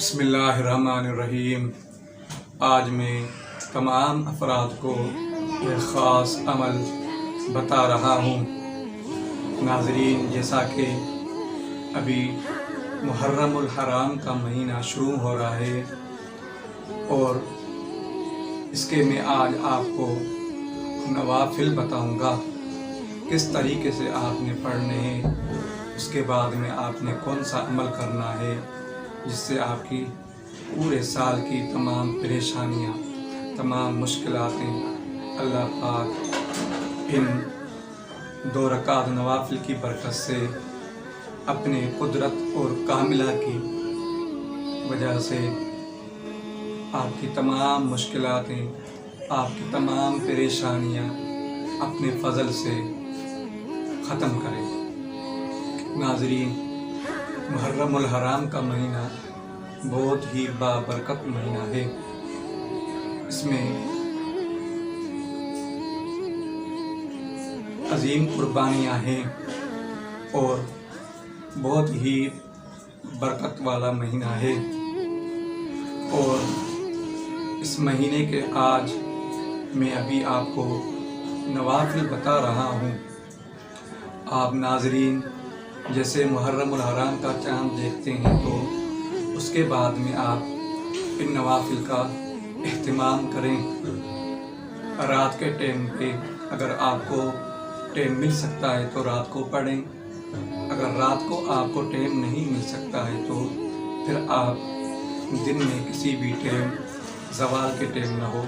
بسم اللہ الرحمن الرحیم۔ آج میں تمام افراد کو ایک خاص عمل بتا رہا ہوں۔ ناظرین، جیسا کہ ابھی محرم الحرام کا مہینہ شروع ہو رہا ہے اور اس کے میں آج آپ کو نوافل بتاؤں گا، کس طریقے سے آپ نے پڑھنے ہیں، اس کے بعد میں آپ نے کون سا عمل کرنا ہے جس سے آپ کی پورے سال کی تمام پریشانیاں، تمام مشکلاتیں اللہ پاک ان 2 رکعت نوافل کی برکت سے اپنے قدرت اور کاملہ کی وجہ سے آپ کی تمام مشکلاتیں، آپ کی تمام پریشانیاں اپنے فضل سے ختم کریں۔ ناظرین، محرم الحرام کا مہینہ بہت ہی بابرکت مہینہ ہے۔ اس میں عظیم قربانیاں ہیں اور بہت ہی برکت والا مہینہ ہے، اور اس مہینے کے آج میں ابھی آپ کو نوافل بتا رہا ہوں۔ آپ ناظرین جیسے محرم الحرام کا چاند دیکھتے ہیں تو اس کے بعد میں آپ ان نوافل کا اہتمام کریں۔ رات کے ٹائم پہ اگر آپ کو ٹائم مل سکتا ہے تو رات کو پڑھیں، اگر رات کو آپ کو ٹائم نہیں مل سکتا ہے تو پھر آپ دن میں کسی بھی ٹائم، زوال کے ٹائم نہ ہو،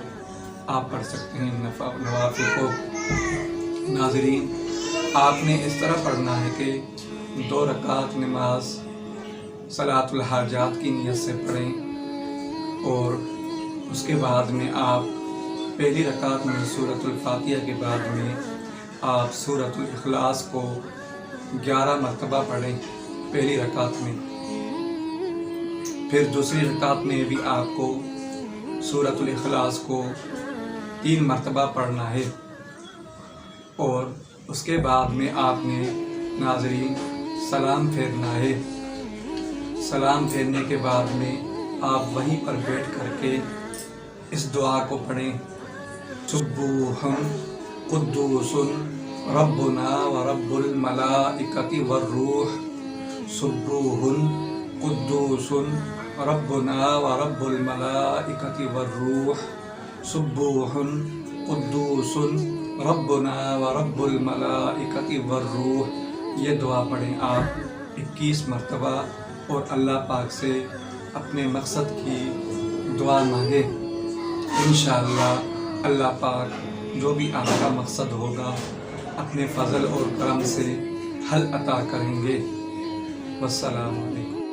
آپ پڑھ سکتے ہیں نوافل کو۔ ناظرین، آپ نے اس طرح پڑھنا ہے کہ 2 رکعت نماز صلاۃ الحاجات کی نیت سے پڑھیں، اور اس کے بعد میں آپ پہلی رکعت میں سورۃ الفاتحہ کے بعد میں آپ سورۃ الاخلاص کو 11 مرتبہ پڑھیں پہلی رکعت میں۔ پھر دوسری رکعت میں بھی آپ کو سورۃ الاخلاص کو 3 مرتبہ پڑھنا ہے، اور اس کے بعد میں آپ نے ناظرین سلام پھیرنا ہے۔ سلام پھیرنے کے بعد میں آپ وہیں پر بیٹھ کر کے اس دعا کو پڑھیں: سبوح قدوس ربنا ورب الملائکۃ والروح، سبوح قدوس ربنا ورب الملائکۃ والروح، سبوح قدوس ربنا ورب الملائکۃ والروح۔ یہ دعا پڑھیں آپ 21 مرتبہ، اور اللہ پاک سے اپنے مقصد کی دعا مانگیں۔ انشاءاللہ اللہ پاک جو بھی آپ کا مقصد ہوگا اپنے فضل اور کرم سے حل عطا کریں گے۔ والسلام علیکم۔